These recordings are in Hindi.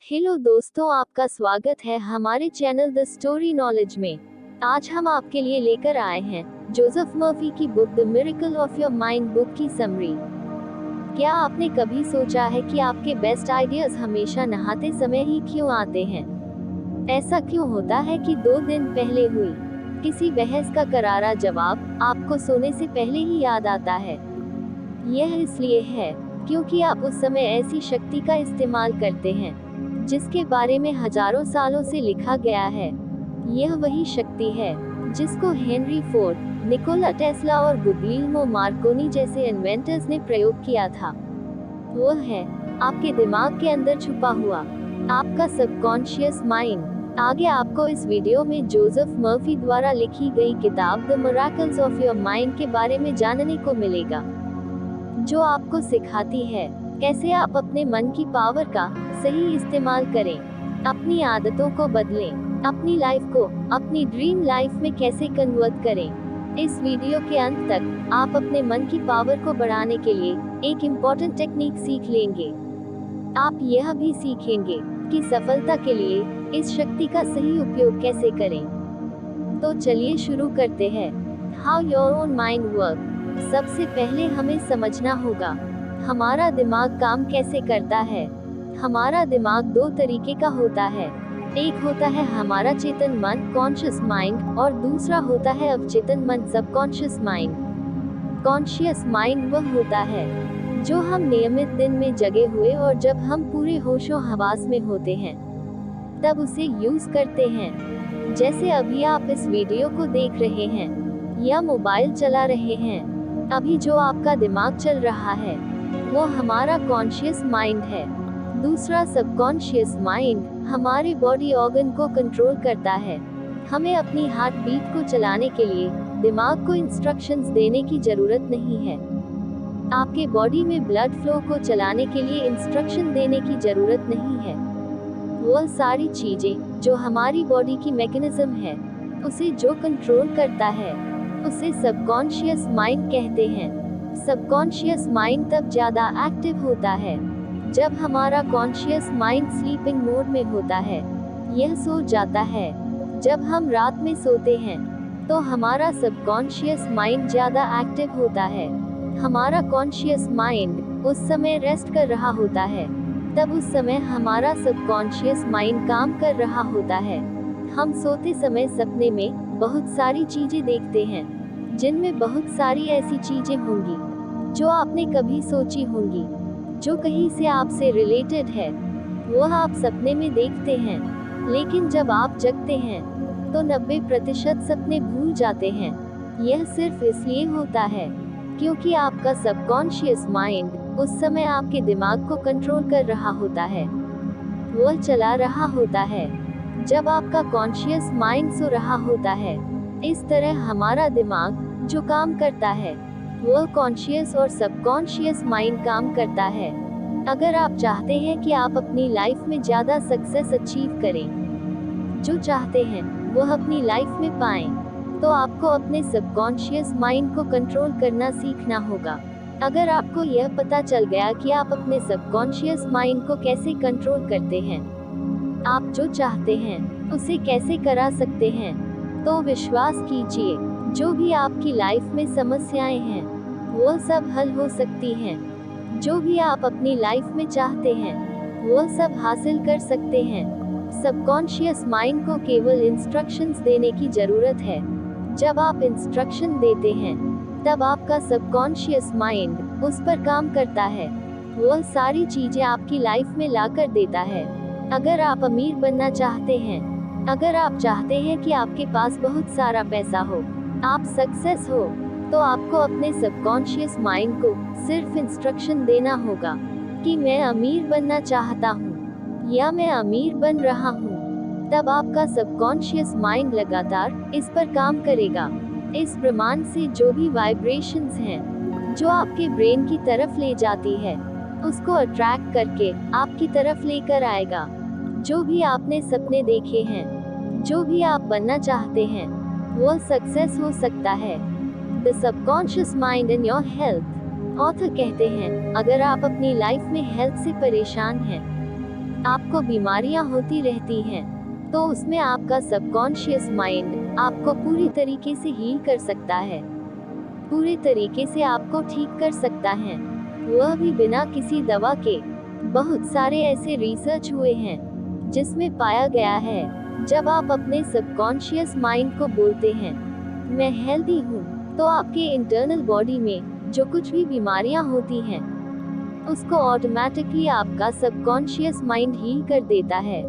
हेलो दोस्तों, आपका स्वागत है हमारे चैनल द स्टोरी नॉलेज में। आज हम आपके लिए लेकर आए हैं जोसेफ मर्फी की book the miracle of your mind book की समरी। क्या आपने कभी सोचा है कि आपके बेस्ट आइडियाज हमेशा नहाते समय ही क्यों आते हैं? ऐसा क्यों होता है कि 2 दिन पहले हुई किसी बहस का करारा जवाब आपको सोने से पहले ही याद आता है? यह इसलिए है क्योंकि आप उस समय ऐसी शक्ति का इस्तेमाल करते हैं जिसके बारे में हजारों सालों से लिखा गया है। यह वही शक्ति है जिसको हेनरी फोर्ड, निकोला टेस्ला और गुग्लिएल्मो मार्कोनी जैसे इन्वेंटर्स ने प्रयोग किया था। वो है आपके दिमाग के अंदर छुपा हुआ आपका सबकॉन्शियस माइंड। आगे आपको इस वीडियो में जोसेफ मर्फी द्वारा लिखी गई किताब the miracles of your mind के बारे में जानने को मिलेगा, जो आपको सिखाती है कैसे आप अपने मन की पावर का सही इस्तेमाल करें, अपनी आदतों को बदलें, अपनी लाइफ को अपनी ड्रीम लाइफ में कैसे कन्वर्ट करें। इस वीडियो के अंत तक आप अपने मन की पावर को बढ़ाने के लिए एक इम्पोर्टेंट टेक्निक सीख लेंगे। आप यह भी सीखेंगे कि सफलता के लिए इस शक्ति का सही उपयोग कैसे करें। तो चलिए शुरू करते हैं। How your own mind work. सबसे पहले हमें समझना होगा हमारा दिमाग काम कैसे करता है। हमारा दिमाग 2 तरीके का होता है। एक होता है हमारा चेतन मन कॉन्शियस माइंड और दूसरा होता है अवचेतन मन सबकॉन्शियस माइंड। कॉन्शियस माइंड वह होता है जो हम नियमित दिन में जगे हुए और जब हम पूरे होशो हवास में होते हैं तब उसे यूज करते हैं। जैसे अभी आप इस वीडियो को देख रहे हैं या मोबाइल चला रहे हैं, अभी जो आपका दिमाग चल रहा है वो हमारा कॉन्शियस माइंड है। दूसरा सबकॉन्शियस माइंड हमारे बॉडी ऑर्गन को कंट्रोल करता है। हमें अपनी हार्ट बीट को चलाने के लिए दिमाग को इंस्ट्रक्शंस देने की जरूरत नहीं है। आपके बॉडी में ब्लड फ्लो को चलाने के लिए इंस्ट्रक्शन देने की जरूरत नहीं है। वह सारी चीजें जो हमारी बॉडी की मैकेनिज्म है उसे जो कंट्रोल करता है उसे सबकॉन्शियस माइंड कहते हैं। सबकॉन्शियस माइंड तब ज्यादा एक्टिव होता है जब हमारा कॉन्शियस माइंड स्लीपिंग मोड में होता है। यह सो जाता है। जब हम रात में सोते हैं तो हमारा सबकॉन्शियस माइंड ज्यादा एक्टिव होता है। हमारा कॉन्शियस माइंड उस समय रेस्ट कर रहा होता है, तब उस समय हमारा सबकॉन्शियस माइंड काम कर रहा होता है। हम सोते समय सपने में बहुत सारी चीजें देखते हैं जिनमें बहुत सारी ऐसी चीजें होंगी जो आपने कभी सोची होंगी, जो कहीं से आपसे रिलेटेड है, वह आप सपने में देखते हैं। लेकिन जब आप जगते हैं तो 90% सपने भूल जाते हैं। यह सिर्फ इसलिए होता है क्योंकि आपका सबकॉन्शियस माइंड उस समय आपके दिमाग को कंट्रोल कर रहा होता है, वह चला रहा होता है जब आपका कॉन्शियस माइंड सो रहा होता है। इस तरह हमारा दिमाग जो काम करता है वह कॉन्शियस और सबकॉन्शियस माइंड काम करता है। अगर आप चाहते हैं कि आप अपनी लाइफ में ज्यादा सक्सेस अचीव करें, जो चाहते हैं वह अपनी लाइफ में पाएं, तो आपको अपने सबकॉन्शियस माइंड को कंट्रोल करना सीखना होगा। अगर आपको यह पता चल गया कि आप अपने सबकॉन्शियस माइंड को कैसे कंट्रोल करते हैं, आप जो चाहते हैं उसे कैसे करा सकते हैं, तो विश्वास कीजिए जो भी आपकी लाइफ में समस्याएं हैं वो सब हल हो सकती हैं। जो भी आप अपनी लाइफ में चाहते हैं वो सब हासिल कर सकते हैं। सबकॉन्शियस माइंड को केवल इंस्ट्रक्शंस देने की जरूरत है। जब आप इंस्ट्रक्शन देते हैं तब आपका सबकॉन्शियस माइंड उस पर काम करता है, वह सारी चीजें आपकी लाइफ में लाकर देता है। अगर आप अमीर बनना चाहते हैं, अगर आप चाहते हैं कि आपके पास बहुत सारा पैसा हो, आप सक्सेस हो, तो आपको अपने सबकॉन्शियस माइंड को सिर्फ इंस्ट्रक्शन देना होगा कि मैं अमीर बनना चाहता हूँ या मैं अमीर बन रहा हूँ। तब आपका सबकॉन्शियस माइंड लगातार इस पर काम करेगा। इस प्रमाण से जो भी वाइब्रेशंस हैं जो आपके ब्रेन की तरफ ले जाती है उसको अट्रैक्ट करके आपकी तरफ लेकर आएगा। जो भी आपने सपने देखे हैं, जो भी आप बनना चाहते हैं, वो सक्सेस हो सकता है। The subconscious mind in your health. Author कहते हैं अगर आप अपनी लाइफ में हेल्थ से परेशान हैं आपको बीमारियां होती रहती हैं, तो उसमें आपका सबकॉन्शियस माइंड आपको पूरी तरीके से हील कर सकता है, पूरे तरीके से आपको ठीक कर सकता है, वह भी बिना किसी दवा के। बहुत सारे ऐसे रिसर्च हुए हैं जिसमें पाया गया है, जब आप अपने सबकॉन्शियस माइंड को बोलते हैं मैं हेल्दी हूँ, तो आपके इंटरनल बॉडी में जो कुछ भी बीमारियां होती हैं उसको ऑटोमेटिकली आपका सबकॉन्शियस माइंड हील कर देता है,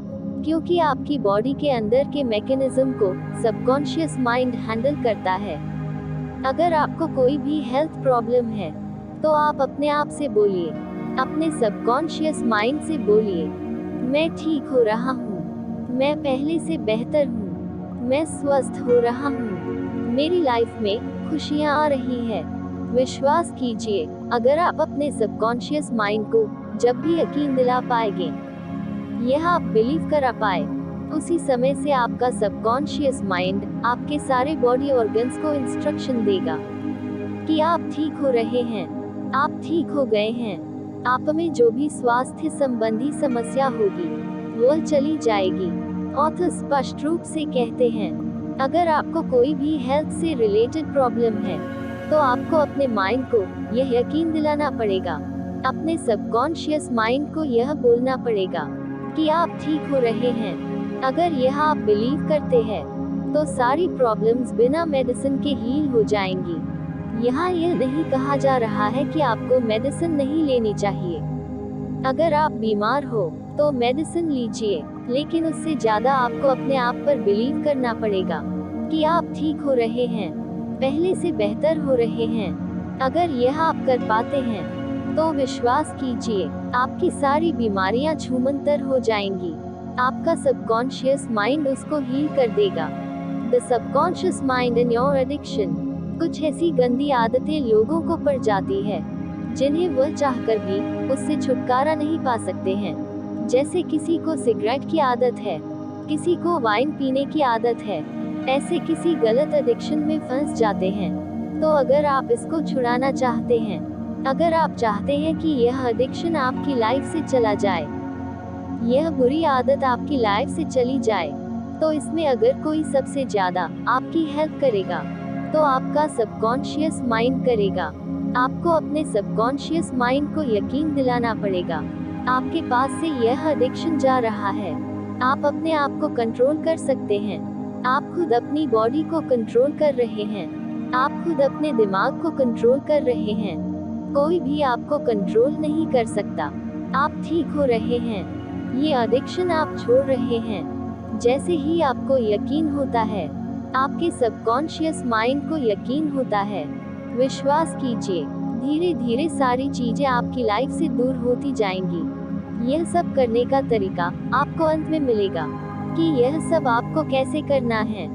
क्योंकि आपकी बॉडी के अंदर के मैकेनिज्म को सबकॉन्शियस माइंड हैंडल करता है। अगर आपको कोई भी हेल्थ प्रॉब्लम है तो आप अपने आप से बोलिए, अपने सबकॉन्शियस माइंड से बोलिए, मैं ठीक हो रहा हूँ, मैं पहले से बेहतर हूँ, मैं स्वस्थ हो रहा हूँ, मेरी लाइफ में खुशियाँ आ रही है। विश्वास कीजिए, अगर आप अपने सबकॉन्शियस माइंड को जब भी यकीन दिला पाएंगे, यह आप बिलीव करा पाए, उसी समय से आपका सबकॉन्शियस माइंड आपके सारे बॉडी ऑर्गन्स को इंस्ट्रक्शन देगा कि आप ठीक हो रहे हैं, आप ठीक हो गए हैं, आप में जो भी स्वास्थ्य संबंधी समस्या होगी वह चली जाएगी। ऑथर स्पष्ट रूप से कहते हैं, अगर आपको कोई भी हेल्थ से रिलेटेड प्रॉब्लम है तो आपको अपने माइंड को यह यकीन दिलाना पड़ेगा, अपने सबकॉन्शियस माइंड को यह बोलना पड़ेगा कि आप ठीक हो रहे हैं। अगर यह आप बिलीव करते हैं तो सारी प्रॉब्लम्स बिना मेडिसिन के हील हो जाएंगी। यहाँ यह नहीं कहा जा रहा है कि आपको मेडिसिन नहीं लेनी चाहिए। अगर आप बीमार हो तो मेडिसिन लीजिए, लेकिन उससे ज्यादा आपको अपने आप पर बिलीव करना पड़ेगा कि आप ठीक हो रहे हैं, पहले से बेहतर हो रहे हैं। अगर यह आप कर पाते हैं तो विश्वास कीजिए, आपकी सारी बीमारियां छूमंतर हो जाएंगी। आपका सबकॉन्शियस माइंड उसको हील कर देगा। The subconscious mind in your addiction. कुछ ऐसी गंदी आदतें लोगों को पड़ जाती है जिन्हें वह चाहकर भी उससे छुटकारा नहीं पा सकते हैं। जैसे किसी को सिगरेट की आदत है, किसी को वाइन पीने की आदत है, ऐसे किसी गलत एडिक्शन में फंस जाते हैं। तो अगर आप इसको छुड़ाना चाहते हैं, अगर आप चाहते हैं कि यह एडिक्शन आपकी लाइफ से चला जाए, यह बुरी आदत आपकी लाइफ से चली जाए, तो इसमें अगर कोई सबसे ज्यादा आपकी हेल्प करेगा तो आपका सबकॉन्शियस माइंड करेगा। आपको अपने सबकॉन्शियस माइंड को यकीन दिलाना पड़ेगा, आपके पास से यह एडिक्शन जा रहा है, आप अपने आप को कंट्रोल कर सकते हैं, आप खुद अपनी बॉडी को कंट्रोल कर रहे हैं, आप खुद अपने दिमाग को कंट्रोल कर रहे हैं, कोई भी आपको कंट्रोल नहीं कर सकता। आप ठीक हो रहे हैं, ये एडिक्शन आप छोड़ रहे हैं। जैसे ही आपको यकीन होता है, आपके सबकॉन्शियस माइंड को यकीन होता है, विश्वास कीजिए, धीरे धीरे सारी चीजें आपकी लाइफ से दूर होती जाएंगी। यह सब करने का तरीका आपको अंत में मिलेगा कि यह सब आपको कैसे करना है।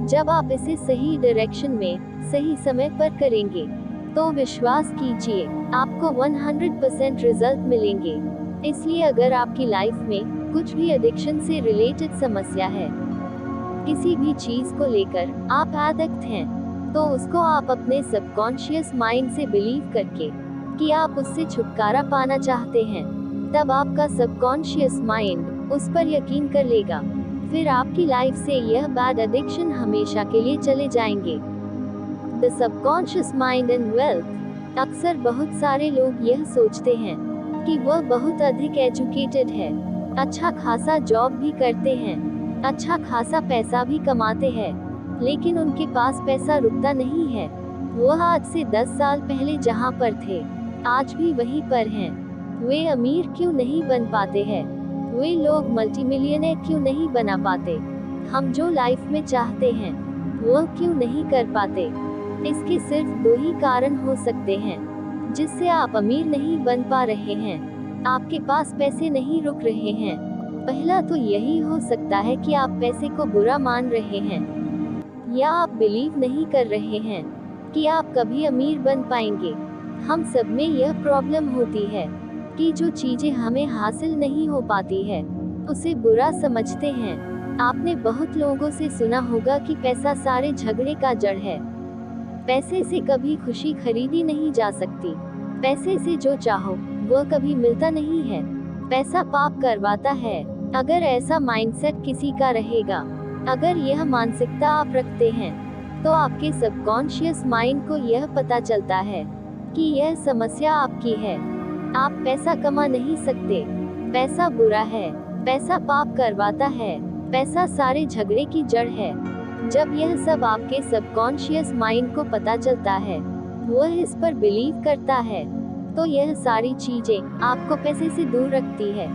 जब आप इसे सही डायरेक्शन में सही समय पर करेंगे तो विश्वास कीजिए, आपको 100% रिजल्ट मिलेंगे। इसलिए अगर आपकी लाइफ में कुछ भी एडिक्शन से रिलेटेड समस्या है, किसी भी चीज को लेकर आप एडिक्ट हैं, तो उसको आप अपने सबकॉन्शियस माइंड से बिलीव करके कि आप उससे छुटकारा पाना चाहते हैं, तब आपका सबकॉन्शियस माइंड उस पर यकीन कर लेगा। फिर आपकी लाइफ से यह बैड एडिक्शन हमेशा के लिए चले जाएंगे। The subconscious mind and wealth. अक्सर बहुत सारे लोग यह सोचते हैं कि वह बहुत अधिक एजुकेटेड है, अच्छा खासा जॉब भी करते हैं, अच्छा खासा पैसा भी कमाते हैं, लेकिन उनके पास पैसा रुकता नहीं है। वह आज से 10 साल पहले जहां पर थे आज भी वहीं पर हैं। वे अमीर क्यों नहीं बन पाते हैं? वे लोग मल्टीमिलियनर क्यों नहीं बना पाते? हम जो लाइफ में चाहते हैं वह क्यों नहीं कर पाते? इसके सिर्फ 2 ही कारण हो सकते हैं जिससे आप अमीर नहीं बन पा रहे हैं, आपके पास पैसे नहीं रुक रहे हैं। पहला तो यही हो सकता है कि आप पैसे को बुरा मान रहे हैं, या आप बिलीव नहीं कर रहे हैं कि आप कभी अमीर बन पाएंगे। हम सब में यह प्रॉब्लम होती है कि जो चीजें हमें हासिल नहीं हो पाती है उसे बुरा समझते हैं। आपने बहुत लोगों से सुना होगा कि पैसा सारे झगड़े का जड़ है। पैसे से कभी खुशी खरीदी नहीं जा सकती, पैसे से जो चाहो वह कभी मिलता नहीं है। पैसा पाप करवाता है। अगर ऐसा माइंडसेट किसी का रहेगा, अगर यह मानसिकता आप रखते हैं, तो आपके सबकॉन्शियस माइंड को यह पता चलता है कि यह समस्या आपकी है। आप पैसा कमा नहीं सकते, पैसा बुरा है, पैसा पाप करवाता है, पैसा सारे झगड़े की जड़ है। जब यह सब आपके सबकॉन्शियस माइंड को पता चलता है, वह इस पर बिलीव करता है, तो यह सारी चीजें आपको पैसे से दूर रखती है,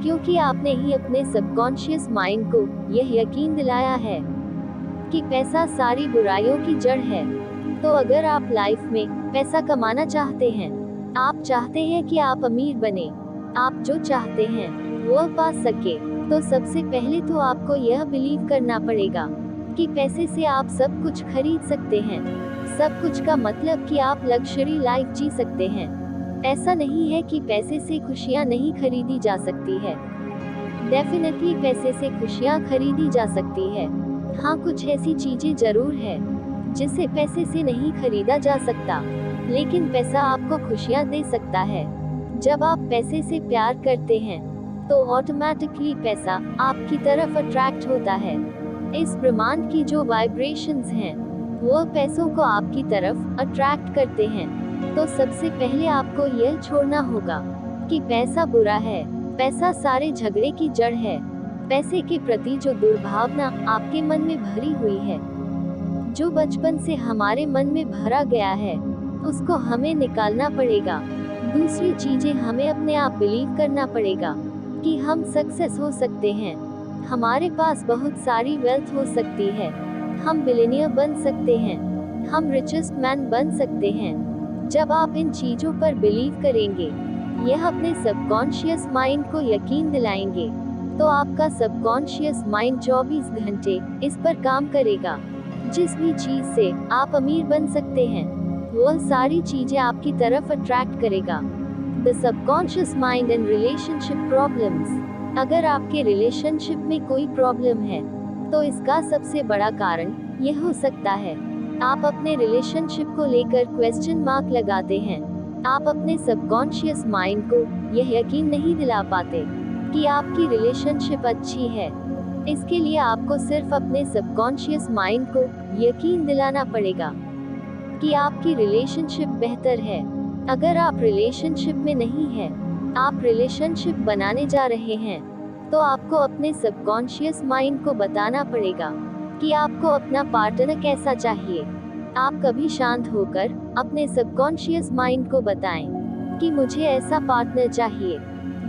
क्योंकि आपने ही अपने सबकॉन्शियस माइंड को यह यकीन दिलाया है कि पैसा सारी बुराइयों की जड़ है। तो अगर आप लाइफ में पैसा कमाना चाहते हैं, आप चाहते हैं कि आप अमीर बने, आप जो चाहते हैं वो पा सके, तो सबसे पहले तो आपको यह बिलीव करना पड़ेगा कि पैसे से आप सब कुछ खरीद सकते हैं। सब कुछ का मतलब कि आप लग्जरी लाइफ जी सकते हैं। ऐसा नहीं है कि पैसे से खुशियाँ नहीं खरीदी जा सकती है। डेफिनेटली पैसे से खुशियाँ खरीदी जा सकती है। हाँ, कुछ ऐसी चीजें जरूर है जिसे पैसे से नहीं खरीदा जा सकता, लेकिन पैसा आपको खुशियाँ दे सकता है। जब आप पैसे से प्यार करते हैं, तो ऑटोमेटिकली पैसा आपकी तरफ अट्रैक्ट होता है। इस ब्रह्मांड की जो वाइब्रेशंस हैं, वो पैसों को आपकी तरफ अट्रैक्ट करते हैं। तो सबसे पहले आपको यह छोड़ना होगा कि पैसा बुरा है, पैसा सारे झगड़े की जड़ है। पैसे के प्रति जो दुर्भावना आपके मन में भरी हुई है, जो बचपन से हमारे मन में भरा गया है, उसको हमें निकालना पड़ेगा। दूसरी चीजें, हमें अपने आप बिलीव करना पड़ेगा कि हम सक्सेस हो सकते हैं, हमारे पास बहुत सारी वेल्थ हो सकती है, हम बिलियनियर बन सकते हैं, हम रिचेस्ट मैन बन सकते हैं। जब आप इन चीजों पर बिलीव करेंगे, यह अपने सबकॉन्शियस माइंड को यकीन दिलाएंगे, तो आपका सबकॉन्शियस माइंड 24 घंटे इस पर काम करेगा। जिस भी चीज से आप अमीर बन सकते हैं, वह सारी चीजें आपकी तरफ अट्रैक्ट करेगा। The subconscious mind and relationship problems. अगर आपके रिलेशनशिप में कोई प्रॉब्लम है, तो इसका सबसे बड़ा कारण यह हो सकता है आप अपने रिलेशनशिप को लेकर क्वेश्चन मार्क लगाते हैं। आप अपने सबकॉन्शियस माइंड को यह यकीन नहीं दिला पाते कि आपकी रिलेशनशिप अच्छी है। इसके लिए आपको सिर्फ अपने सबकॉन्शियस माइंड को यकीन दिलाना पड़ेगा कि आपकी रिलेशनशिप बेहतर है। अगर आप रिलेशनशिप में नहीं है, आप रिलेशनशिप बनाने जा रहे हैं, तो आपको अपने सबकॉन्शियस माइंड को बताना पड़ेगा कि आपको अपना पार्टनर कैसा चाहिए। आप कभी शांत होकर अपने सबकॉन्शियस माइंड को बताएं कि मुझे ऐसा पार्टनर चाहिए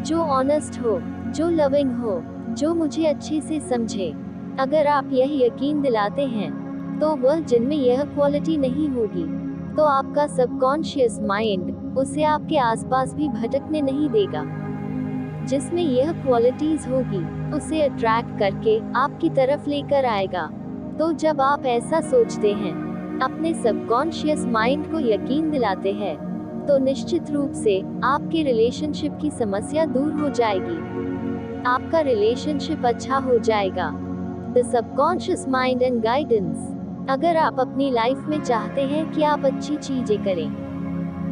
जो ऑनेस्ट हो, जो लविंग हो, जो मुझे अच्छे से समझे। अगर आप यह यकीन दिलाते हैं, तो वह जिनमें यह क्वालिटी नहीं होगी, तो आपका सबकॉन्शियस माइंड उसे आपके आसपास भी भटकने नहीं देगा। जिसमें यह क्वालिटीज होगी, उसे अट्रैक्ट करके आपकी तरफ लेकर आएगा। तो जब आप ऐसा सोचते हैं, अपने सबकॉन्शियस माइंड को यकीन दिलाते हैं, तो निश्चित रूप से आपके रिलेशनशिप की समस्या दूर हो जाएगी, आपका रिलेशनशिप अच्छा हो जाएगा। The subconscious mind and guidance. अगर आप अपनी लाइफ में चाहते हैं कि आप अच्छी चीजें करें,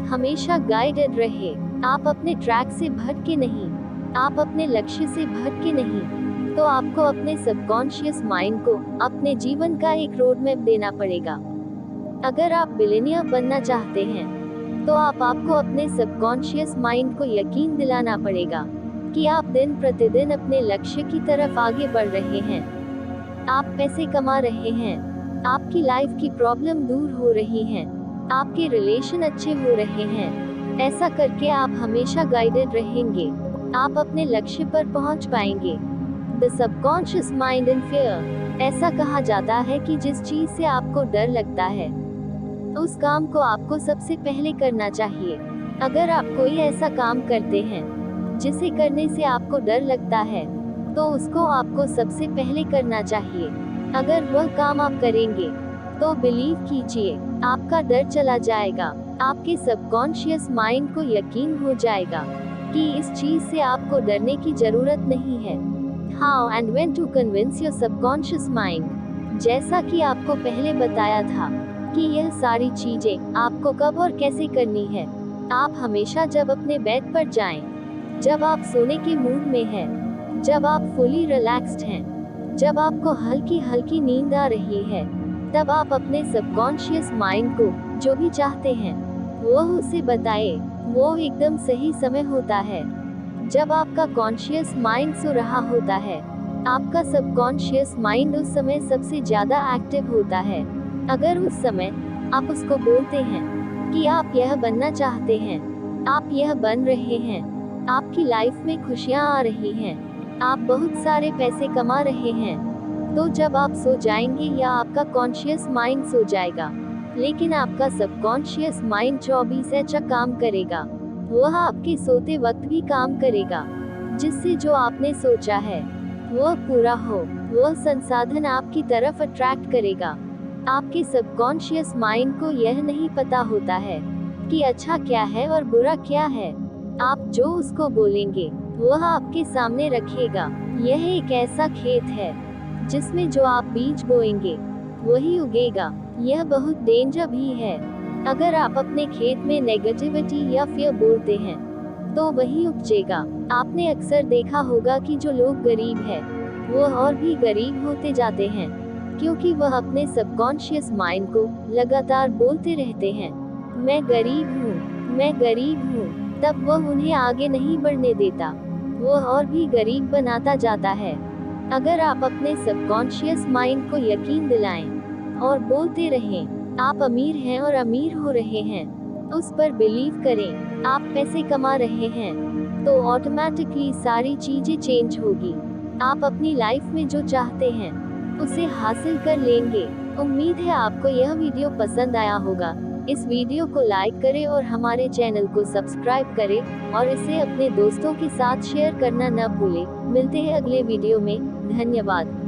हमेशा गाइडेड रहे, आप अपने ट्रैक से भटके नहीं, आप अपने लक्ष्य से भटके नहीं, तो आपको अपने सबकॉन्शियस माइंड को अपने जीवन का एक रोड मैप देना पड़ेगा। अगर आप बिलियनियर बनना चाहते हैं, तो आपको अपने सबकॉन्शियस माइंड को यकीन दिलाना पड़ेगा कि आप दिन प्रतिदिन अपने लक्ष्य की तरफ आगे बढ़ रहे हैं, आप पैसे कमा रहे हैं, आपकी लाइफ की प्रॉब्लम दूर हो रही हैं, आपके रिलेशन अच्छे हो रहे हैं। ऐसा करके आप हमेशा गाइडेड रहेंगे, आप अपने लक्ष्य पर पहुंच पाएंगे। The subconscious mind and fear. ऐसा कहा जाता है कि जिस चीज से आपको डर लगता है, उस काम को आपको सबसे पहले करना चाहिए। अगर आप कोई ऐसा काम करते हैं जिसे करने से आपको डर लगता है, तो उसको आपको सबसे पहले करना चाहिए। अगर वह काम आप करेंगे, तो बिलीव कीजिए, आपका डर चला जाएगा। आपके सबकॉन्शियस माइंड को यकीन हो जाएगा कि इस चीज से आपको डरने की जरूरत नहीं है। How and when to convince your subconscious mind. जैसा कि आपको पहले बताया था कि यह सारी चीजें आपको कब और कैसे करनी है। आप हमेशा जब अपने बेड पर जाएं, जब आप सोने के मूड में हैं, जब आप फुली रिलैक्स्ड हैं, जब आपको हल्की हल्की नींद आ रही है, तब आप अपने सबकॉन्शियस माइंड को जो भी चाहते हैं वो उसे बताए। वो एकदम सही समय होता है जब आपका कॉन्शियस माइंड सो रहा होता है। आपका सबकॉन्शियस माइंड उस समय सबसे ज्यादा एक्टिव होता है। अगर उस समय आप उसको बोलते हैं कि आप यह बनना चाहते हैं, आप यह बन रहे हैं, आपकी लाइफ में खुशियां आ रही हैं, आप बहुत सारे पैसे कमा रहे हैं, तो जब आप सो जाएंगे या आपका कॉन्शियस माइंड सो जाएगा, लेकिन आपका सबकॉन्शियस माइंड 24/7 काम करेगा। वह आपके सोते वक्त भी काम करेगा, जिससे जो आपने सोचा है वह पूरा हो। वह संसाधन आपकी तरफ अट्रैक्ट करेगा। आपके सबकॉन्शियस माइंड को यह नहीं पता होता है कि अच्छा क्या है और बुरा क्या है। आप जो उसको बोलेंगे वह आपके सामने रखेगा। यह एक ऐसा खेत है जिसमें जो आप बीज बोएंगे वही उगेगा। यह बहुत डेंजर भी है। अगर आप अपने खेत में नेगेटिविटी या फियर बोलते हैं तो वही उपजेगा। आपने अक्सर देखा होगा कि जो लोग गरीब हैं वो और भी गरीब होते जाते हैं, क्योंकि वह अपने सबकॉन्शियस माइंड को लगातार बोलते रहते हैं, मैं गरीब हूँ, मैं गरीब हूँ। तब वह उन्हें आगे नहीं बढ़ने देता, वह और भी गरीब बनाता जाता है। अगर आप अपने सबकॉन्शियस माइंड को यकीन दिलाएं और बोलते रहें आप अमीर हैं और अमीर हो रहे हैं, उस पर बिलीव करें, आप पैसे कमा रहे हैं, तो ऑटोमेटिकली सारी चीजें चेंज होगी। आप अपनी लाइफ में जो चाहते हैं उसे हासिल कर लेंगे। उम्मीद है आपको यह वीडियो पसंद आया होगा। इस वीडियो को लाइक करें और हमारे चैनल को सब्सक्राइब करें और इसे अपने दोस्तों के साथ शेयर करना न भूलें। मिलते हैं अगले वीडियो में। धन्यवाद।